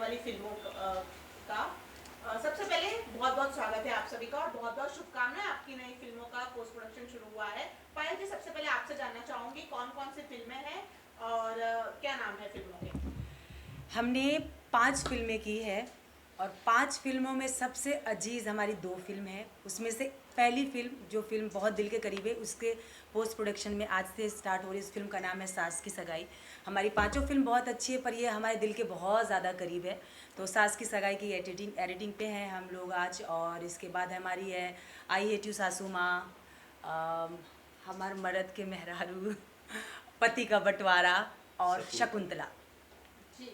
वाली फिल्मों का सबसे पहले बहुत बहुत स्वागत है आप सभी का और बहुत बहुत शुभकामनाएं। आपकी नई फिल्मों का पोस्ट प्रोडक्शन शुरू हुआ है। पायल जी, सबसे पहले आपसे जानना चाहूंगी कौन कौन सी फिल्में हैं और क्या नाम है फिल्मों के? हमने 5 फिल्में की है और 5 फिल्मों में सबसे अजीज़ हमारी 2 फिल्म है। उसमें से पहली फिल्म जो फिल्म बहुत दिल के करीब है, उसके पोस्ट प्रोडक्शन में आज से स्टार्ट हो रही इस फिल्म का नाम है सास की सगाई। हमारी पांचों फिल्म बहुत अच्छी है पर ये हमारे दिल के बहुत ज़्यादा करीब है। तो सास की सगाई की एडिटिंग पे हैं हम लोग आज। और इसके बाद हमारी है आई हेट यू सासू माँ, हमार मर्द के मेहरारू, पति का बंटवारा और शकुंतला। जी,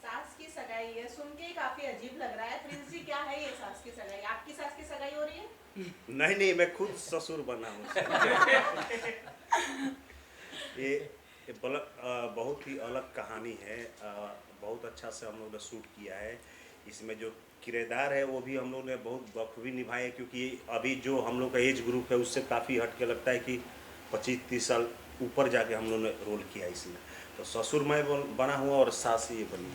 सास की सगाई है, सुन के काफी अजीब लग रहा है। प्रिंस जी, क्या है ये सास की सगाई? आपकी सास की सगाई हो रही है? नहीं नहीं, मैं खुद ससुर बना हूँ। बहुत ही अलग कहानी है। बहुत अच्छा से हम लोग ने शूट किया है। इसमें जो किरदार है वो भी हम लोग ने बहुत बखूबी निभाए, क्योंकि अभी जो हम लोग का एज ग्रुप है उससे काफ़ी हट के लगता है कि 25-30 साल ऊपर जाके हम लोग ने रोल किया इसमें। तो ससुर मैं बना हुआ और सास ये बनी।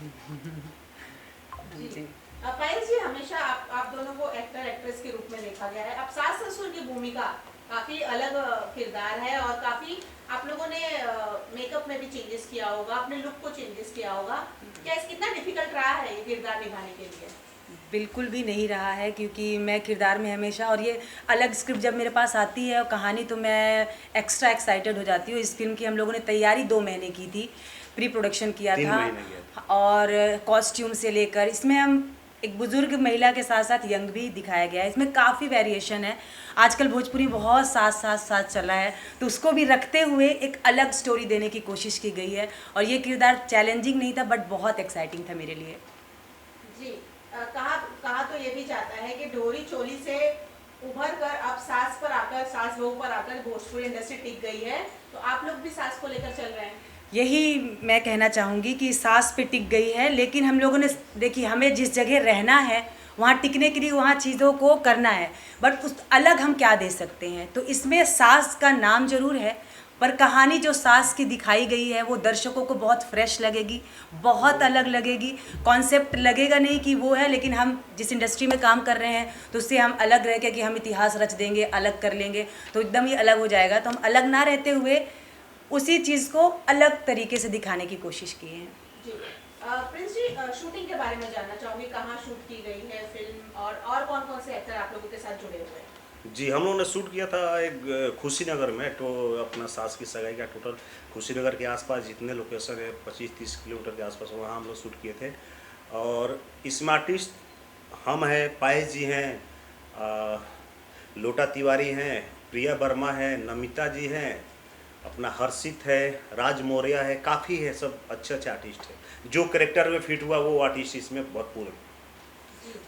जी। पायल जी, हमेशा आप दोनों को एक्टर एक्ट्रेस के रूप में देखा गया है। अब सास ससुर की भूमिका काफी अलग किरदार है और काफी आप लोगों ने मेकअप में भी चेंजेस किया होगा, अपने लुक को चेंजेस किया होगा। क्या कितना डिफिकल्ट रहा है ये किरदार निभाने के लिए? बिल्कुल भी नहीं रहा है, क्योंकि मैं किरदार में हमेशा, और ये अलग स्क्रिप्ट जब मेरे पास आती है और कहानी, तो मैं एक्स्ट्रा एक्साइटेड हो जाती हूँ। इस फिल्म की हम लोगों ने तैयारी 2 महीने की थी, प्री प्रोडक्शन किया 3 था महीने गया। और कॉस्ट्यूम से लेकर इसमें हम एक बुजुर्ग महिला के साथ साथ यंग भी दिखाया गया है। इसमें काफ़ी वेरिएशन है। आजकल भोजपुरी बहुत साथ साथ साथ चला है, तो उसको भी रखते हुए एक अलग स्टोरी देने की कोशिश की गई है। और ये किरदार चैलेंजिंग नहीं था बट बहुत एक्साइटिंग था मेरे लिए। जी, कहा तो ये भी जाता है कि ढोरी चोली से उभर कर अब सास पर आकर, सास बहू पर आकर भोजपुरी इंडस्ट्री टिक गई है। तो आप लोग भी सास को लेकर चल रहे हैं? यही मैं कहना चाहूँगी कि सास पे टिक गई है, लेकिन हम लोगों ने देखिए, हमें जिस जगह रहना है वहाँ टिकने के लिए वहाँ चीज़ों को करना है, बट उस अलग हम क्या दे सकते हैं। तो इसमें सास का नाम जरूर है, पर कहानी जो सास की दिखाई गई है वो दर्शकों को बहुत फ्रेश लगेगी, बहुत अलग लगेगी। कॉन्सेप्ट लगेगा नहीं कि वो है, लेकिन हम जिस इंडस्ट्री में काम कर रहे हैं तो उससे हम अलग रह के कि हम इतिहास रच देंगे, अलग कर लेंगे, तो एकदम ही अलग हो जाएगा। तो हम अलग ना रहते हुए उसी चीज़ को अलग तरीके से दिखाने की कोशिश की है। जी, प्रिंस जी, शूटिंग के बारे में जानना चाहूँगी, कहाँ शूट की गई है फिल्म और कौन कौन से एक्टर आप लोगों के साथ जुड़े हुए हैं? जी, हम लोगों ने शूट किया था एक खुशीनगर में। तो अपना सास की सगाई का टोटल खुशीनगर के आसपास जितने लोकेशन है 25-30 किलोमीटर के आसपास, वहाँ हम लोग शूट किए थे। और इसमें आर्टिस्ट हम हैं, पायस जी हैं, लोटा तिवारी हैं, प्रिया वर्मा है, नमिता जी हैं, अपना हर्षित है, राज मौर्य है, काफ़ी है, सब अच्छे अच्छे आर्टिस्ट हैं। जो करेक्टर में फिट हुआ वो आर्टिस्ट इसमें भरपूर है।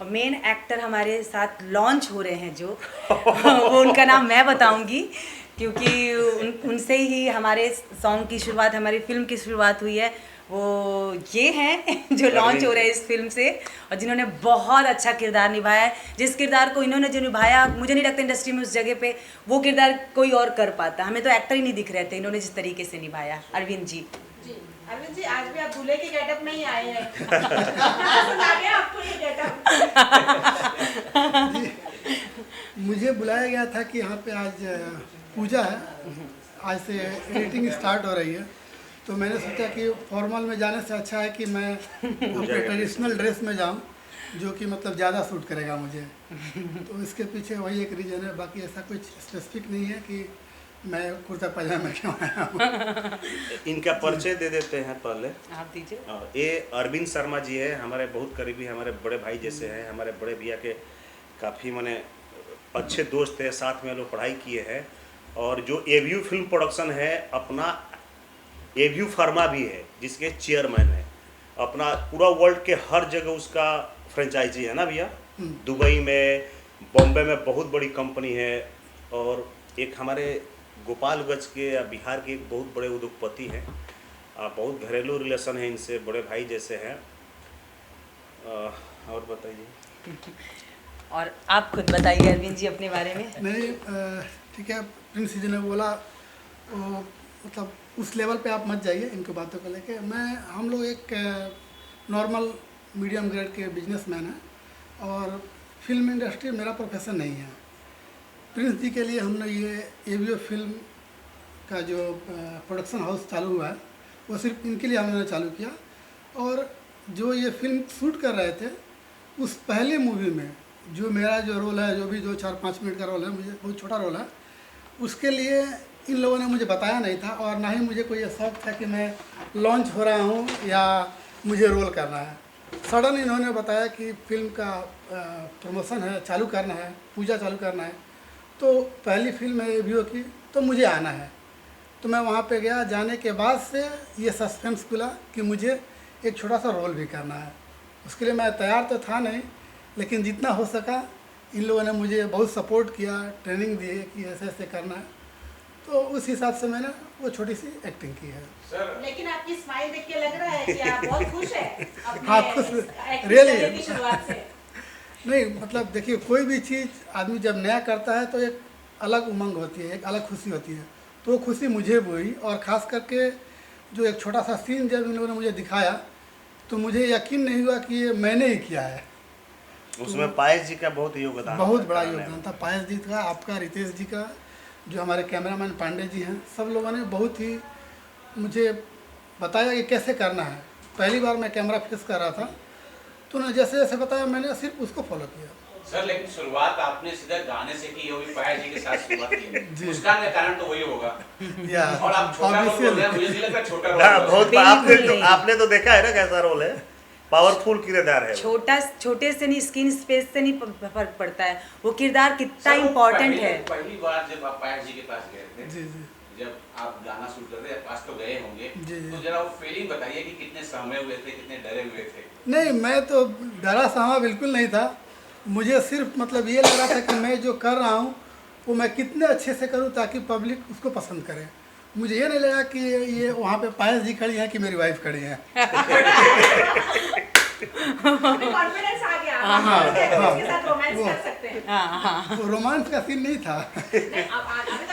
और मेन एक्टर हमारे साथ लॉन्च हो रहे हैं जो वो उनका नाम मैं बताऊंगी, क्योंकि उनसे ही हमारे सॉन्ग की शुरुआत, हमारी फिल्म की शुरुआत हुई है। वो ये हैं जो लॉन्च हो रहे हैं इस फिल्म से, और जिन्होंने बहुत अच्छा किरदार निभाया है। जिस किरदार को इन्होंने जो निभाया, मुझे नहीं लगता इंडस्ट्री में उस जगह पे वो किरदार कोई और कर पाता। हमें तो एक्टर ही नहीं दिख रहे थे, इन्होंने जिस तरीके से निभाया। अरविंद जी। जी, अरविंद जी, आज भी आप दूल्हे के गेटअप में ही आए हैं। कहाँ से ला गया आपको ये गेटअप? मुझे बुलाया गया था कि यहाँ पे आज पूजा है, आज से एडिटिंग स्टार्ट हो रही है, तो मैंने सोचा कि फॉर्मल में जाने से अच्छा है कि मैं अपने ट्रेडिशनल ड्रेस में जाऊँ, जो कि मतलब ज़्यादा सूट करेगा मुझे। तो इसके पीछे वही एक रीज़न है, बाकी ऐसा कुछ स्पेसिफिक नहीं है कि मैं कुर्ता पजामा क्यों आया हूँ। इनका परिचय दे देते हैं पहले। आप दीजिए। ये अरविंद शर्मा जी है, हमारे बहुत करीबी, हमारे बड़े भाई जैसे हैं, हमारे बड़े भैया के काफ़ी माने अच्छे दोस्त हैं, साथ में लोग पढ़ाई किए हैं। और जो एव्यू फिल्म प्रोडक्शन है, अपना एव्यू फार्मा भी है जिसके चेयरमैन है। अपना पूरा वर्ल्ड के हर जगह उसका फ्रेंचाइजी है ना भैया। दुबई में, बॉम्बे में बहुत बड़ी कंपनी है। और एक हमारे गोपालगंज के या बिहार के एक बहुत बड़े उद्योगपति हैं। बहुत घरेलू रिलेशन है इनसे, बड़े भाई जैसे हैं। और बताइए। और आप खुद बताइए अरविंद जी अपने बारे में। नहीं, ठीक है, प्रिंस जी ने बोला वो मतलब उस लेवल पे आप मत जाइए इनकी बातों को लेके। हम लोग एक नॉर्मल मीडियम ग्रेड के बिजनेसमैन हैं और फिल्म इंडस्ट्री मेरा प्रोफेशन नहीं है। प्रिंस जी के लिए हमने ये एवीओ फिल्म का जो प्रोडक्शन हाउस चालू हुआ है वो सिर्फ इनके लिए हमने चालू किया। और जो ये फिल्म शूट कर रहे थे उस पहले मूवी में जो मेरा जो रोल है, जो भी जो 4-5 मिनट का रोल है, मुझे बहुत छोटा रोल है, उसके लिए इन लोगों ने मुझे बताया नहीं था और ना ही मुझे कोई ये शौक था कि मैं लॉन्च हो रहा हूँ या मुझे रोल करना है। सडन इन्होंने बताया कि फिल्म का प्रमोशन है, चालू करना है, पूजा चालू करना है, तो पहली फिल्म है एवीओ की, तो मुझे आना है। तो मैं वहाँ पे गया। जाने के बाद से ये सस्पेंस खुला कि मुझे एक छोटा सा रोल भी करना है। उसके लिए मैं तैयार तो था नहीं, लेकिन जितना हो सका इन लोगों ने मुझे बहुत सपोर्ट किया, ट्रेनिंग दिए कि ऐसे ऐसे करना है। तो उस हिसाब से मैंने वो छोटी सी एक्टिंग की है। सर, लेकिन आपकी स्माइल देख के लग रहा है कि आप बहुत खुश हैं हाँ, खुश अपने रियली की शुरुआत से। नहीं, मतलब देखिए, कोई भी चीज़ आदमी जब नया करता है तो एक अलग उमंग होती है, एक अलग खुशी होती है। तो वो खुशी मुझे भी हुई और ख़ास करके जो एक छोटा सा सीन जब इन लोगों ने मुझे दिखाया तो मुझे यकीन नहीं हुआ कि ये मैंने ही किया है। उसमें पायस जी का बहुत योगदान, बहुत बड़ा योगदान था पायस जी का, आपका, रितेश जी का, जो हमारे कैमरामैन पांडे जी हैं, सब लोगों ने बहुत ही मुझे बताया कि कैसे करना है। पहली बार मैं कैमरा फेस कर रहा था तो उन्होंने जैसे जैसे बताया मैंने सिर्फ उसको फॉलो किया। सर, लेकिन शुरुआत आपने सीधा गाने से की, वो भी पायल जी के साथ शुरुआत की। मुस्कान का कारण तो वही होगा। और आप छोटा रोल बोल रहे हैं, मुझे नहीं लगता छोटा रोल है। बहुत आपने तो देखा है ना कैसा रोल है, पावरफुल किरदार है। छोटे से नहीं, स्किन स्पेस से नहीं फर्क पड़ता है, वो किरदार कितना इम्पोर्टेंट है। पहली बार जब आप पायल जी के पास गए थे, जी जी, जब आप गाना शूट कर रहे थे, पास तो गए होंगे, जी। तो जरा वो फीलिंग बताइए कि कितने सहमे हुए थे, कितने डरे हुए थे। नहीं, मैं तो डरा सहमा बिल्कुल नहीं था। मुझे सिर्फ मतलब ये लग रहा था कि मैं जो कर रहा हूँ वो मैं कितने अच्छे से करूँ ताकि पब्लिक उसको पसंद करे। मुझे ये नहीं लगा कि ये वहाँ पे पायस जी खड़ी हैं कि मेरी वाइफ खड़ी हैं। कॉन्फिडेंस आ गया, हाँ, इसके साथ रोमांस कर सकते हैं। वो रोमांस का सीन नहीं था।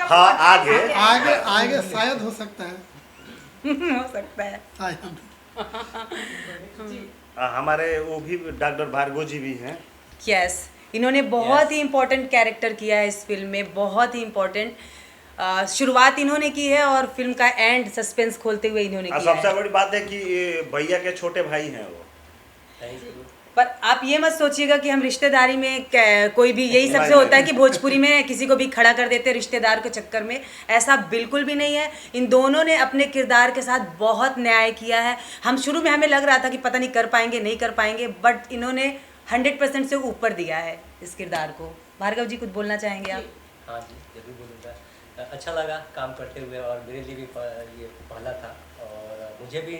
हाँ, आगे आगे आगे शायद हो सकता है, हो सकता है। शायद। हमारे वो भी डॉक्टर भार्गव जी भी हैं। यस, इन्होंने बहुत ही इम्पोर्टेंट कैरेक्टर किया है इस फिल्म में, बहुत ही इम्पोर्टेंट। शुरुआत इन्होंने की है और फिल्म का एंड सस्पेंस खोलते हुए इन्होंने किया सबसे है। बड़ी बात है कि भैया के छोटे भाई हैं वो। पर आप ये मत सोचिएगा कि हम रिश्तेदारी में कोई भी, यही सबसे होता है कि भोजपुरी में किसी को भी खड़ा कर देते हैं रिश्तेदार के चक्कर में, ऐसा बिल्कुल भी नहीं है। इन दोनों ने अपने किरदार के साथ बहुत न्याय किया है। हम शुरू में हमें लग रहा था कि पता नहीं कर पाएंगे नहीं कर पाएंगे, बट इन्होंने 100% से ऊपर दिया है इस किरदार को। भार्गव जी कुछ बोलना चाहेंगे आप? हाँ जी, जरूर बोलूँगा। अच्छा लगा काम करते हुए और मेरे लिए भी ये पहला था और मुझे भी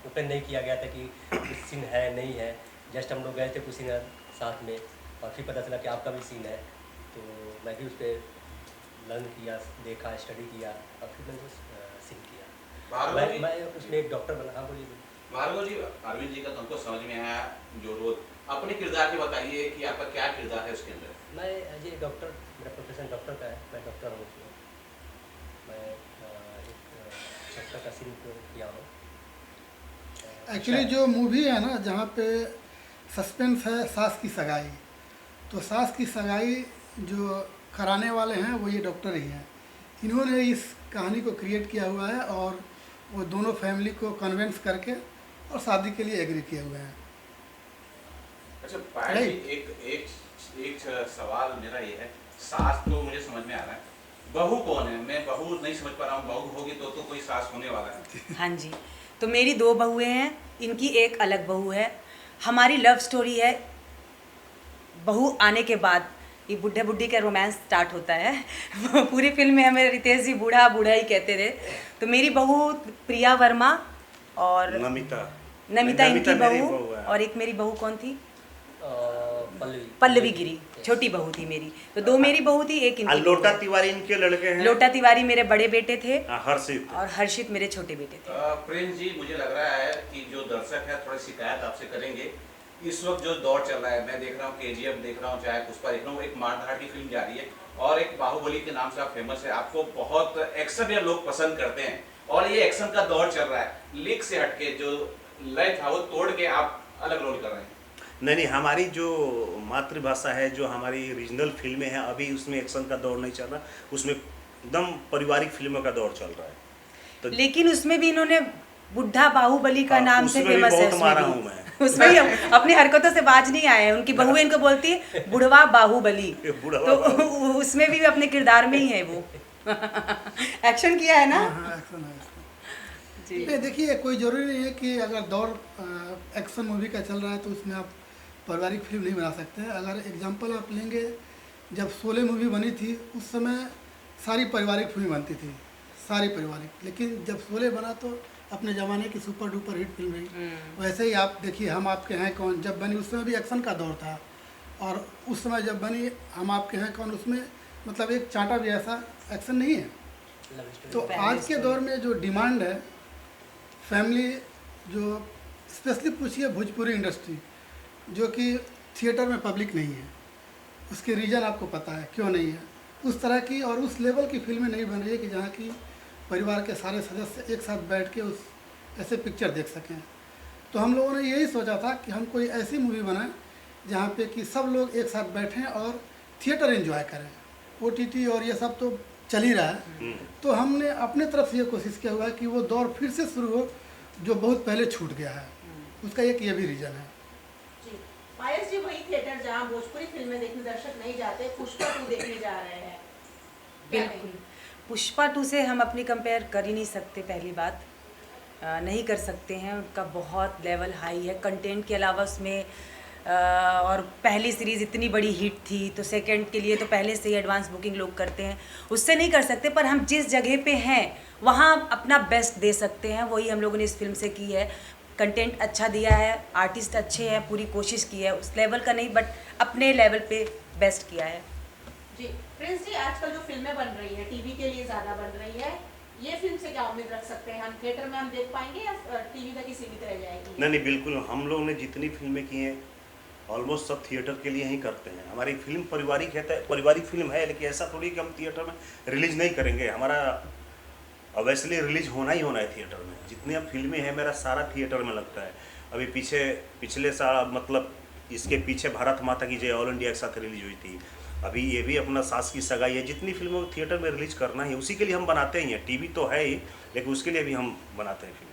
ओपन नहीं किया गया था कि कुछ सीन है नहीं है। जस्ट हम लोग गए थे कुछ सीन साथ में और फिर पता चला कि आपका भी सीन है, तो मैं भी उस पर लर्न किया, देखा, स्टडी किया और फिर मैंने सीन किया। मैं उसमें एक डॉक्टर बना। हाँ बोलिए। भार्गव जी, अरविंद जी का तुमको समझ में आया जो रोल, अपने किरदार के बताइए कि आपका क्या किरदार है उसके अंदर। मैं एज ए डॉक्टर, मेरा प्रोफेशन डॉक्टर का है, मैं डॉक्टर हूँ उसमें। मैं एक डॉक्टर का सीन किया हूँ। एक्चुअली जो मूवी है ना, जहाँ पे सस्पेंस है सास की सगाई, तो सास की सगाई जो कराने वाले हैं वो ये डॉक्टर ही हैं। इन्होंने इस कहानी को क्रिएट किया हुआ है और वो दोनों फैमिली को कन्विंस करके और शादी के लिए एग्री किए हुए हैं। अच्छा पायल जी, एक सवाल मेरा ये है, सास तो मुझे समझ में आ रहा है, बहू कौन है? मैं बहू नहीं समझ पा रहा हूँ। बहू होगी तो कोई सास होने वाला है। हाँ जी, तो मेरी 2 बहुएं हैं, इनकी एक अलग बहू है। हमारी लव स्टोरी है। बहू आने के बाद ये बुढ़े बुढ़ी का रोमांस स्टार्ट होता है। पूरी फिल्म में हमें रितेश जी बूढ़ा बूढ़ा ही कहते थे। तो मेरी बहू प्रिया वर्मा और नमिता इनकी बहू, और एक मेरी बहू कौन थी? पल्लवी गिरी, छोटी बहू थी मेरी। तो 2 मेरी बहू थी, एक इनकी। लोटा तिवारी इनके लड़के हैं। लोटा तिवारी मेरे बड़े बेटे थे, हर्षित, और हर्षित मेरे छोटे बेटे थे। प्रिंस जी, मुझे लग रहा है कि जो दर्शक है थोड़ी शिकायत आपसे करेंगे। इस वक्त जो दौर चल रहा है, मैं देख रहा हूँ KGF देख रहा हूँ, चाहे पुष्पा देख रहा हूँ, एक मारधाड़ की फिल्म जा रही है और एक बाहुबली के नाम से आप फेमस है। आपको बहुत एक्शन या लोग पसंद करते हैं और ये एक्शन का दौर चल रहा है। लीक से हटके जो लय था वो तोड़ के आप अलग रोल कर रहे हैं? नहीं, हमारी जो मातृभाषा है, जो हमारी रीजनल फिल्में हैं, अभी उसमें एक्शन का दौर नहीं चल रहा, उसमें एकदम पारिवारिक फिल्मों का दौर चल रहा है। तो लेकिन उसमें भी इन्होंने बुढ़ा बाहुबली का हाँ, नाम से उसमें भी फेमस है। बहुत मारा हूँ मैं। उसमें भी अपनी हरकतों से बाज नहीं आए हैं। उनकी बहू इनको बोलती है बुढ़वा बाहुबली। बुढ़वा तो उसमें भी अपने किरदार में ही है वो। एक्शन किया है ना। हाँ, एक्शन है इसमें। जी। नहीं, देखिए कोई ज़रूरी नहीं है कि अगर दौर एक्शन मूवी का चल रहा है तो उसमें आप पारिवारिक फिल्म नहीं बना सकते हैं। अगर एग्जांपल आप लेंगे, जब शोले मूवी बनी थी उस समय सारी पारिवारिक फिल्म बनती थी, सारी पारिवारिक। लेकिन जब शोले बना तो अपने ज़माने की सुपर डुपर हिट फिल्म रही। वैसे ही आप देखिए हम आपके हैं कौन जब बनी, उस समय भी एक्शन का दौर था, और उस समय जब बनी हम आपके हैं कौन, उसमें मतलब एक चांटा भी ऐसा एक्शन नहीं है। तो आज के दौर में जो डिमांड है फैमिली, जो स्पेशली पूछिए भोजपुरी इंडस्ट्री, जो कि थिएटर में पब्लिक नहीं है, उसके रीज़न आपको पता है क्यों नहीं है। उस तरह की और उस लेवल की फिल्में नहीं बन रही है कि जहाँ की परिवार के सारे सदस्य एक साथ बैठ के उस ऐसे पिक्चर देख सकें। तो हम लोगों ने यही सोचा था कि हम कोई ऐसी मूवी बनाएं जहाँ पे कि सब लोग एक साथ बैठें और थिएटर एंजॉय करें। OTT और ये सब तो चल ही रहा है, तो हमने अपने तरफ से ये कोशिश किया हुआ है कि वो दौर फिर से शुरू हो जो बहुत पहले छूट गया है। उसका एक ये भी रीज़न है। जी, पायस जी, वही थिएटर जहाँ भोजपुरी फिल्में देखने दर्शक नहीं जाते, पुष्पा 2 देखने जा रहे हैं। बिल्कुल, पुष्पा 2 से हम अपनी कंपेयर कर ही नहीं सकते। पहली बात नहीं कर सकते हैं, उनका बहुत लेवल हाई है कंटेंट के अलावा उसमें। और पहली सीरीज़ इतनी बड़ी हिट थी तो सेकंड के लिए तो पहले से ही एडवांस बुकिंग लोग करते हैं, उससे नहीं कर सकते। पर हम जिस जगह पे हैं वहाँ अपना बेस्ट दे सकते हैं, वही हम लोगों ने इस फिल्म से की है। कंटेंट अच्छा दिया है, आर्टिस्ट अच्छे हैं, पूरी कोशिश की है, उस लेवल का नहीं बट अपने लेवल पे बेस्ट किया है। जी, प्रिंस जी, आजकल जो फिल्में बन रही है टीवी के लिए ज़्यादा बन रही है, ये फिल्म से क्या उम्मीद रख सकते हैं? हम थिएटर में हम देख पाएंगे या टीवी तक ही सीमित रह जाएगी? नहीं, बिल्कुल, हम लोगों ने जितनी फिल्में की हैं ऑलमोस्ट सब थिएटर के लिए ही करते हैं। हमारी फिल्म पारिवारिक है तो पारिवारिक फिल्म है, लेकिन ऐसा थोड़ी कि हम थिएटर में रिलीज नहीं करेंगे। हमारा ऑब्वियसली रिलीज होना ही होना है थिएटर में। जितनी अब फिल्में हैं मेरा सारा थिएटर में लगता है। अभी पिछले साल मतलब इसके पीछे भारत माता की जय ऑल इंडिया के साथ रिलीज हुई थी। अभी ये भी अपना सास की सगाई है। जितनी फिल्मों को थिएटर में रिलीज करना है उसी के लिए हम बनाते ही हैं। टीवी तो है ही, लेकिन उसके लिए भी हम बनाते हैं फिल्म।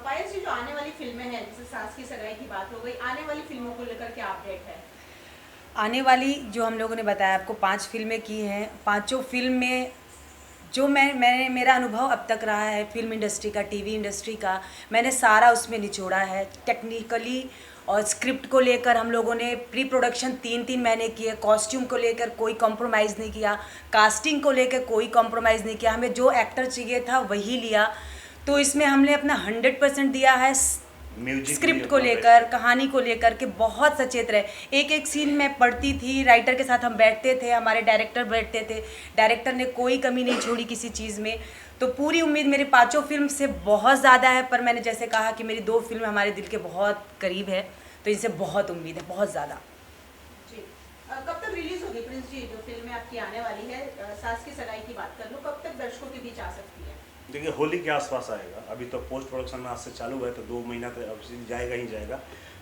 पायस जी, जो आने वाली फिल्में हैं, जैसे सास की सगाई की बात हो गई, आने वाली फिल्मों को लेकर क्या अपडेट है? आने वाली जो हम लोगों ने बताया आपको 5 फिल्में की हैं, पांचों फिल्म में जो मैंने मेरा अनुभव अब तक रहा है फिल्म इंडस्ट्री का, टीवी इंडस्ट्री का, मैंने सारा उसमें निचोड़ा है। टेक्निकली और स्क्रिप्ट को लेकर हम लोगों ने प्री प्रोडक्शन 3-3 महीने किए, कॉस्ट्यूम को लेकर कोई कॉम्प्रोमाइज़ नहीं किया, कास्टिंग को लेकर कोई कॉम्प्रोमाइज़ नहीं किया, हमें जो एक्टर चाहिए था वही लिया। तो इसमें हमने अपना 100% दिया है। स्क्रिप्ट को लेकर, कहानी को लेकर के बहुत सचेत रहे। एक एक सीन में पढ़ती थी, राइटर के साथ हम बैठते थे, हमारे डायरेक्टर बैठते थे, डायरेक्टर ने कोई कमी नहीं छोड़ी किसी चीज़ में। तो पूरी उम्मीद मेरी 5 फिल्म से बहुत ज़्यादा है, पर मैंने जैसे कहा कि मेरी 2 फिल्म हमारे दिल के बहुत करीब है, तो इनसे बहुत उम्मीद है, बहुत ज़्यादा। जी, कब तक रिलीज होगी प्रिंस जी जो फिल्में आपकी आने वाली है? सास की सगाई की बात कर लो, कब तक दर्शकों के बीच आ सकती है? देखिए, होली के आसपास आएगा। अभी तो पोस्ट प्रोडक्शन आज से चालू है, तो 2 महीना तो अब जाएगा ही जाएगा।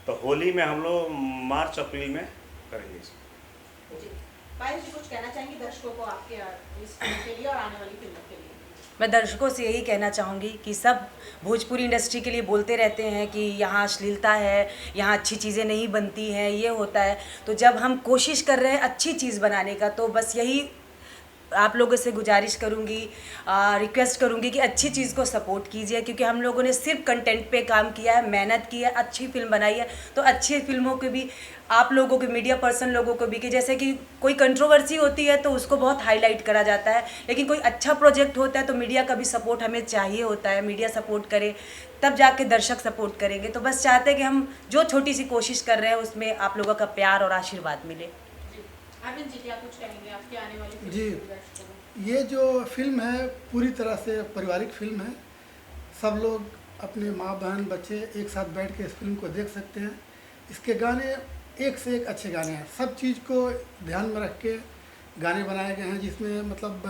तो होली में हम लोग मार्च अप्रैल में करेंगे इसको। जी, पायस जी, कुछ कहना चाहेंगे दर्शकों को आपके इस फिल्म के लिए और आने वाली फिल्मों के लिए? मैं दर्शकों से यही कहना चाहूँगी कि सब भोजपुरी इंडस्ट्री के लिए बोलते रहते हैं कि यहाँ अश्लीलता है, यहाँ अच्छी चीज़ें नहीं बनती हैं, ये होता है। तो जब हम कोशिश कर रहे हैं अच्छी चीज़ बनाने का, तो बस यही आप लोगों से गुजारिश करूँगी, रिक्वेस्ट करूँगी कि अच्छी चीज़ को सपोर्ट कीजिए, क्योंकि हम लोगों ने सिर्फ कंटेंट पे काम किया है, मेहनत की है, अच्छी फिल्म बनाई है। तो अच्छी फिल्मों के भी आप लोगों के, मीडिया पर्सन लोगों को भी, कि जैसे कि कोई कंट्रोवर्सी होती है तो उसको बहुत हाईलाइट करा जाता है, लेकिन कोई अच्छा प्रोजेक्ट होता है तो मीडिया का भी सपोर्ट हमें चाहिए होता है। मीडिया सपोर्ट करे तब जाके दर्शक सपोर्ट करेंगे। तो बस चाहते हैं कि हम जो छोटी सी कोशिश कर रहे हैं उसमें आप लोगों का प्यार और आशीर्वाद मिले। अरविंद जी, क्या कुछ कहेंगे आपकी आने वाली फिल्म जी, के दर्शकों को? ये जो फिल्म है पूरी तरह से पारिवारिक फिल्म है। सब लोग अपने माँ बहन बच्चे एक साथ बैठ के इस फिल्म को देख सकते हैं। इसके गाने एक से एक अच्छे गाने हैं। सब चीज़ को ध्यान में रख के गाने बनाए गए हैं, जिसमें मतलब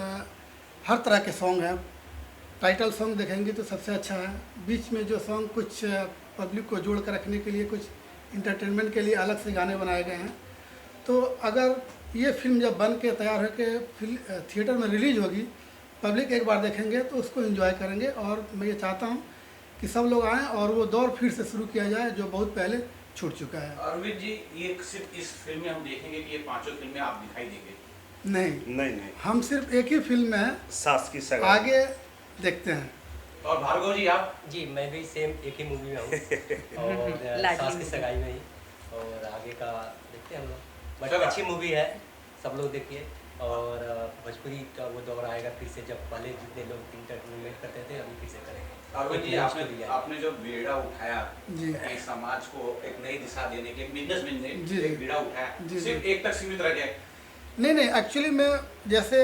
हर तरह के सॉन्ग हैं। टाइटल सॉन्ग देखेंगे तो सबसे अच्छा है। बीच में जो सॉन्ग कुछ पब्लिक को जोड़ कर रखने के लिए, कुछ इंटरटेनमेंट के लिए अलग से गाने बनाए गए हैं। तो अगर ये फिल्म जब बन के तैयार होकर थिएटर में रिलीज होगी, पब्लिक एक बार देखेंगे तो उसको एंजॉय करेंगे। और मैं ये चाहता हूँ कि सब लोग आएँ और वो दौर फिर से शुरू किया जाए जो बहुत पहले छूट चुका है। अरविंद जी, ये सिर्फ इस फिल्म में हम देखेंगे कि ये पांचों फिल्में आप दिखाई देंगे? नहीं, हम सिर्फ एक ही फिल्म में सास की सगाई आगे देखते हैं। और भार्गव जी, आप? जी, मैं भी सेम एक ही मूवी में हूँ और सास की सगाई में ही, और आगे का देखते हैं हम लोग। बट चलो। अच्छी मूवी है, सब लोग देखिए। और भोजपुरी का वो दौर आएगा फिर से, जब पहले जितने लोग इंटरटेनमेंट करते थे अभी फिर से करेंगे। अरविंद जी, आपने जो बीड़ा उठाया जी। कि समाज को एक नई दिशा देने के, बिजनेसमैन ने जी। एक बीड़ा उठाया, जी। सिर्फ एक तक सीमित रह गया? नहीं, एक्चुअली मैं जैसे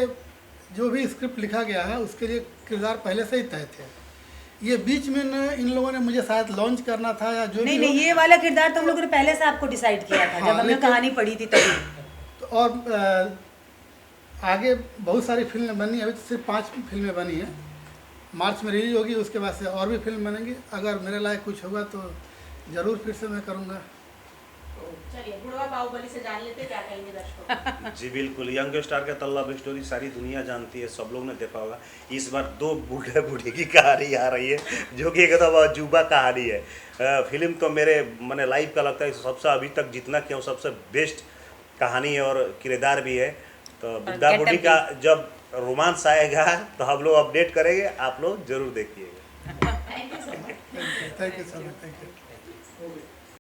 जो भी स्क्रिप्ट लिखा गया है उसके लिए किरदार पहले से ही तय थे। ये बीच में इन लोगों ने मुझे शायद लॉन्च करना था या जो नहीं भी हो। ये वाला किरदार तो हम लोगों ने पहले से आपको डिसाइड किया था, जब हमने लेकिन- कहानी पढ़ी थी तभी। तो और आगे बहुत सारी फिल्में बनी, अभी तो सिर्फ 5 फिल्में बनी हैं। मार्च में रिलीज होगी, उसके बाद से और भी फिल्म बनेंगी। अगर मेरे लायक कुछ होगा तो ज़रूर फिर से मैं करूँगा। चलिए, बुढ़वा बाहुबली से जान लेते क्या कहेंगे दर्शकों। जी बिल्कुल, यंग स्टार का लव स्टोरी सारी दुनिया जानती है, सब लोग ने देखा होगा। इस बार 2 बूढ़े बूढ़ी की कहानी आ रही है जो कि एकदम अजूबा कहानी है। फिल्म तो मेरे मैंने लाइव का लगता है सबसे, अभी तक जितना किया हूँ सबसे बेस्ट कहानी है और किरदार भी है। तो बुढ़ा बूढ़ी का जब रोमांस आएगा तो हम लोग अपडेट करेंगे, आप लोग जरूर देखिएगा। Thank you so much. Thank you so much. Thank you.